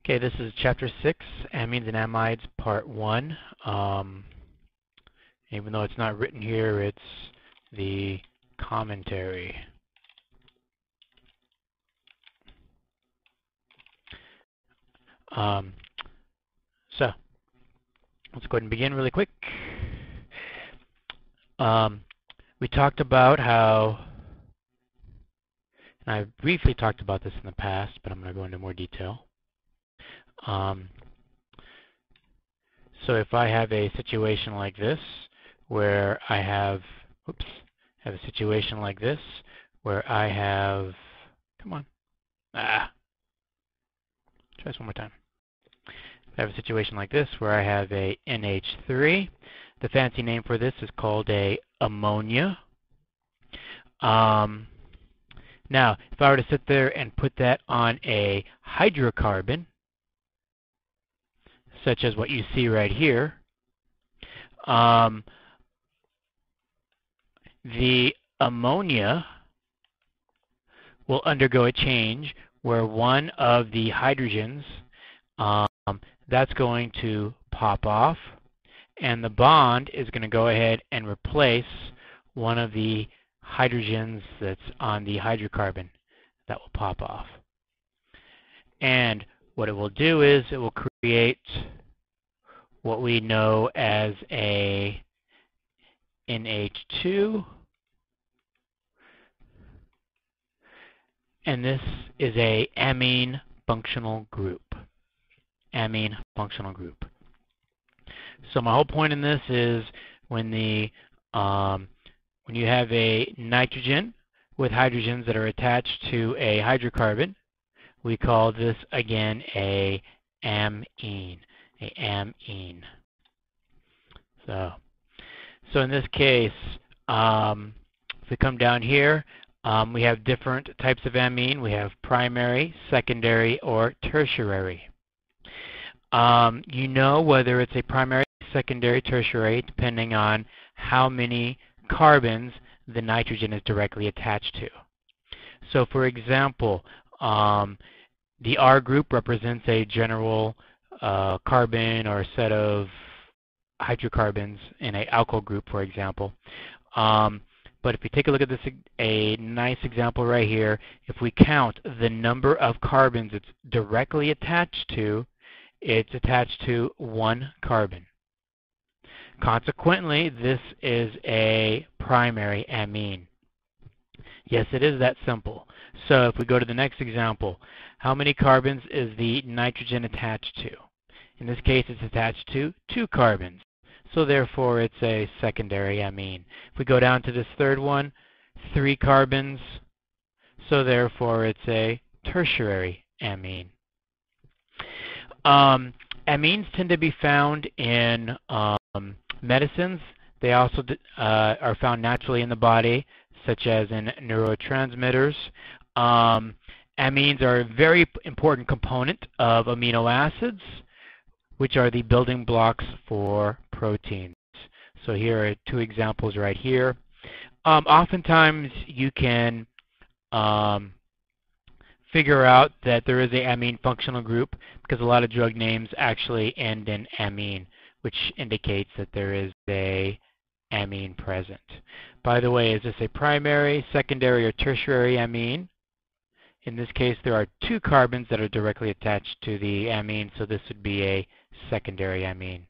Okay, this is Chapter 6, Amines and Amides, Part 1. Even though it's not written here, it's the commentary. So, let's go ahead and begin really quick. We talked about how, and I briefly talked about this in the past, but I'm going to go into more detail. So if I have a situation like this, where I have, a situation like this, where I have, try this one more time. I have a situation like this where I have a NH3. The fancy name for this is called a ammonia. Now, if I were to sit there and put that on a hydrocarbon, such as what you see right here, the ammonia will undergo a change where one of the hydrogens, that's going to pop off, and the bond is going to go ahead and replace one of the hydrogens that's on the hydrocarbon. That will pop off. And what it will do is it will create what we know as a NH2, and this is a amine functional group. Amine functional group. So my whole point in this is when you have a nitrogen with hydrogens that are attached to a hydrocarbon, we call this again a amine. A amine. So in this case, if we come down here, we have different types of amine. We have primary, secondary, or tertiary. You know whether it's a primary, secondary, tertiary, depending on how many carbons the nitrogen is directly attached to. So for example, the R group represents a general carbon or a set of hydrocarbons in an alkyl group, for example. But if we take a look at this, a nice example right here, if we count the number of carbons it's directly attached to, it's attached to one carbon. Consequently, this is a primary amine. Yes, it is that simple. So if we go to the next example, how many carbons is the nitrogen attached to? In this case, it's attached to 2 carbons. So therefore, it's a secondary amine. If we go down to this third one, 3 carbons. So therefore, it's a tertiary amine. Amines tend to be found in medicines. They also are found naturally in the body, such as in neurotransmitters. Amines are a very important component of amino acids, which are the building blocks for proteins. So here are 2 examples right here. Oftentimes you can figure out that there is an amine functional group because a lot of drug names actually end in amine, which indicates that there is a amine present. By the way, is this a primary, secondary, or tertiary amine? In this case, there are 2 carbons that are directly attached to the amine, so this would be a secondary amine.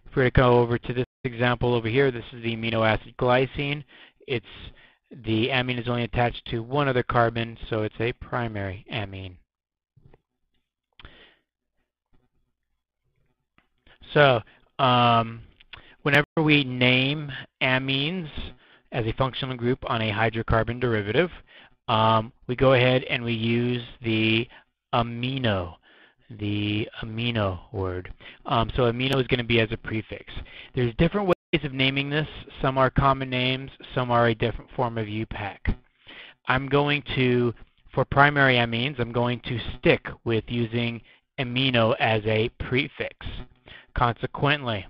If we were to go over to this example over here, this is the amino acid glycine. The amine is only attached to one other carbon, so it's a primary amine. So, whenever we name amines as a functional group on a hydrocarbon derivative, we go ahead and we use the amino word. So amino is going to be as a prefix. There's different ways of naming this. Some are common names, some are a different form of UPAC. For primary amines, I'm going to stick with using amino as a prefix. Consequently,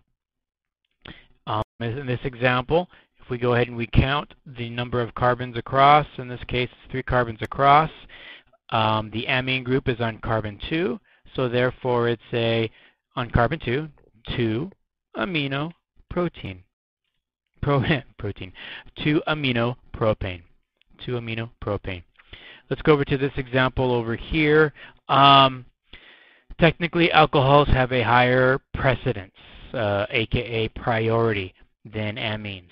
in this example, if we go ahead and we count the number of carbons across, in this case it's 3 carbons across, the amine group is on carbon 2, So therefore it's on carbon 2, 2-amino protein. Protein. 2-amino propane. 2-amino propane. Let's go over to this example over here. Technically, alcohols have a higher precedence, aka priority, than amines.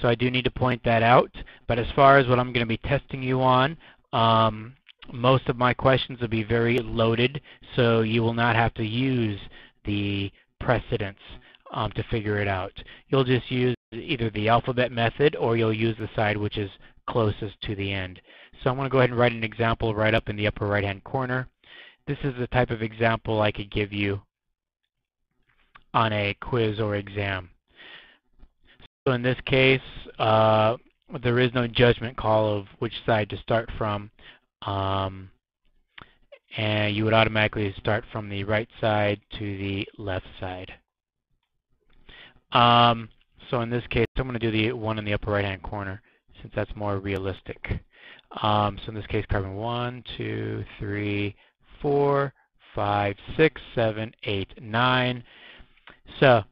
So I do need to point that out. But as far as what I'm going to be testing you on, most of my questions will be very loaded, so you will not have to use the precedence to figure it out. You'll just use either the alphabet method or you'll use the side which is closest to the end. So I'm going to go ahead and write an example right up in the upper right hand corner. This is the type of example I could give you on a quiz or exam. So in this case, there is no judgment call of which side to start from, and you would automatically start from the right side to the left side. So in this case, I'm going to do the one in the upper right hand corner since that's more realistic. So in this case, carbon 1, 2, 3, 4, 5, 6, 7, 8, 9. So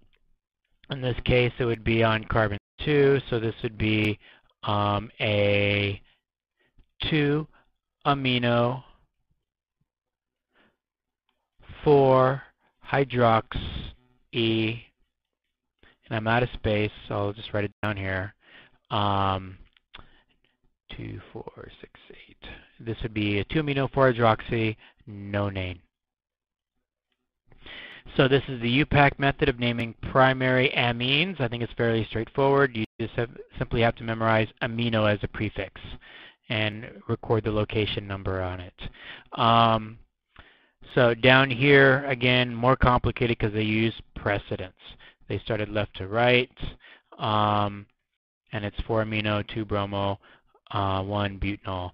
in this case, it would be on carbon 2. So this would be a 2-amino 4-hydrox E. And I'm out of space, so I'll just write it down here. 2, 4, 6, 8. This would be a 2-amino 4-hydroxy nonane. So this is the UPAC method of naming primary amines. I think it's fairly straightforward. You just simply have to memorize amino as a prefix and record the location number on it. So down here, again, more complicated because they use precedence. They started left to right, and it's 4-amino, 2-bromo, 1-butanol.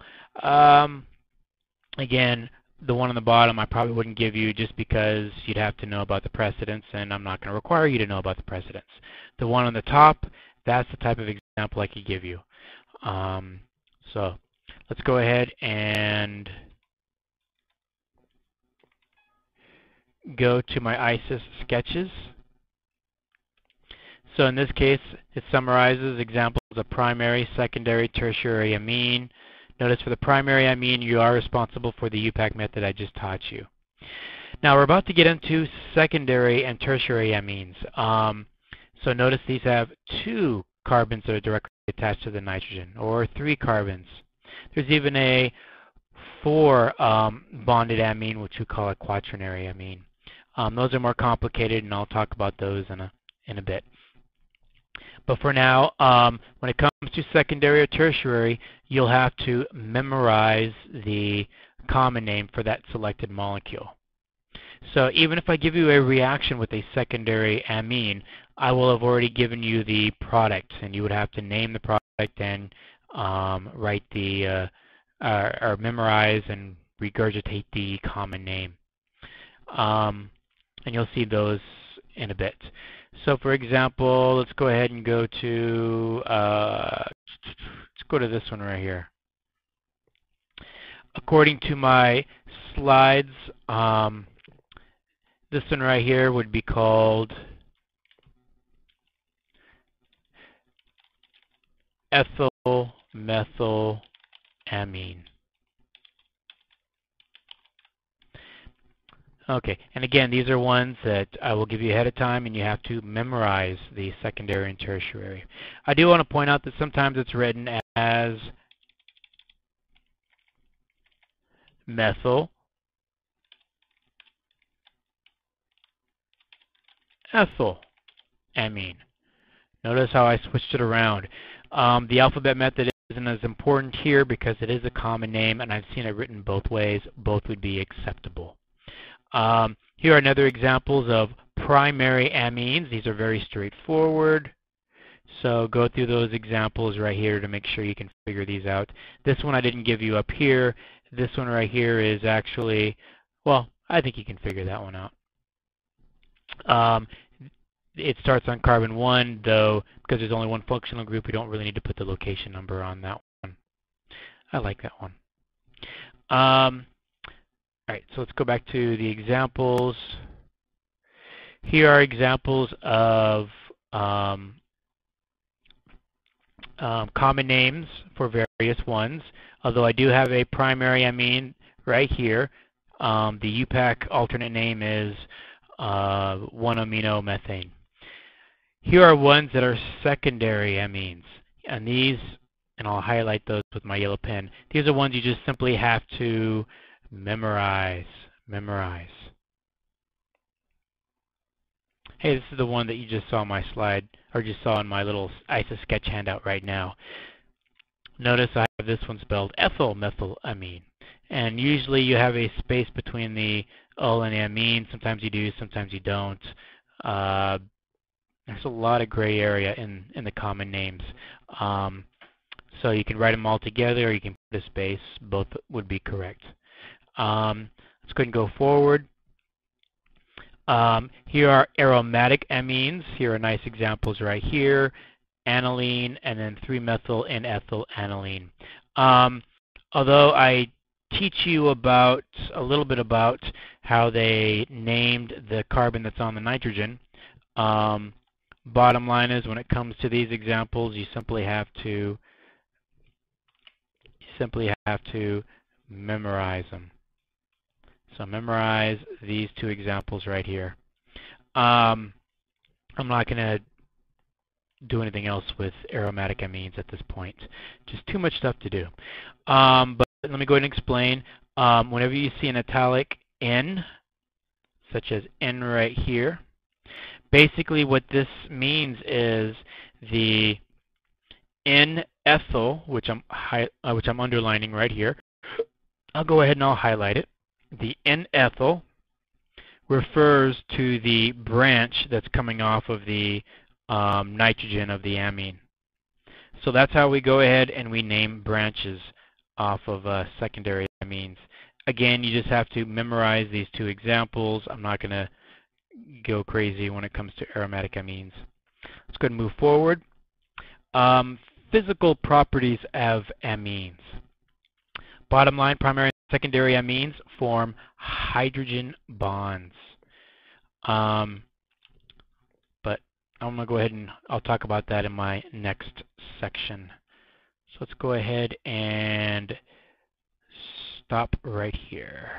Again, the one on the bottom I probably wouldn't give you just because you'd have to know about the precedence, and I'm not going to require you to know about the precedence. The one on the top, that's the type of example I could give you. So let's go ahead and go to my ISIS sketches. So in this case, it summarizes examples of primary, secondary, tertiary amine. Notice for the primary amine, you are responsible for the UPAC method I just taught you. Now we're about to get into secondary and tertiary amines. So notice these have 2 carbons that are directly attached to the nitrogen, or 3 carbons. There's even a 4 bonded amine, which we call a quaternary amine. Those are more complicated, and I'll talk about those in a bit. But for now, when it comes to secondary or tertiary, you'll have to memorize the common name for that selected molecule. So even if I give you a reaction with a secondary amine, I will have already given you the product, and you would have to name the product and write the or memorize and regurgitate the common name. And you'll see those in a bit. So for example, let's go ahead and go to this one right here. According to my slides, this one right here would be called ethyl methyl amine. Okay, and again, these are ones that I will give you ahead of time, and you have to memorize the secondary and tertiary. I do want to point out that sometimes it's written as methyl ethyl amine. Notice how I switched it around. The alphabet method isn't as important here because it is a common name, and I've seen it written both ways. Both would be acceptable. Here are another examples of primary amines. These are very straightforward. So go through those examples right here to make sure you can figure these out. This one I didn't give you up here. This one right here is actually, well, I think you can figure that one out. It starts on carbon 1, though, because there's only one functional group, we don't really need to put the location number on that one. I like that one. All right, so let's go back to the examples. Here are examples of common names for various ones. Although I do have a primary amine right here, the UPAC alternate name is 1-amino-methane. Here are ones that are secondary amines, and these, and I'll highlight those with my yellow pen. These are ones you just simply have to memorize. Hey, this is the one that you just saw on my slide, or just saw in my little ISA sketch handout right now. Notice I have this one spelled ethyl methyl amine. And usually you have a space between the ol and the amine. Sometimes you do, sometimes you don't. There's a lot of gray area in the common names. So you can write them all together or you can put a space. Both would be correct. Let's go ahead and go forward. Here are aromatic amines. Here are nice examples right here. Aniline and then 3-methyl and ethyl aniline. Although I teach you about a little bit about how they named the carbon that's on the nitrogen, bottom line is when it comes to these examples, you simply have to memorize them. So memorize these two examples right here. I'm not going to do anything else with aromatic amines at this point. Just too much stuff to do. But let me go ahead and explain. Whenever you see an italic N, such as N right here, basically what this means is the N-ethyl, which I'm underlining right here. I'll go ahead and I'll highlight it. The N-ethyl refers to the branch that's coming off of the nitrogen of the amine. So that's how we go ahead and we name branches off of secondary amines. Again, you just have to memorize these two examples. I'm not going to go crazy when it comes to aromatic amines. Let's go ahead and move forward. Physical properties of amines. Bottom line, primary and secondary amines form hydrogen bonds. But I'm going to go ahead and I'll talk about that in my next section. So let's go ahead and stop right here.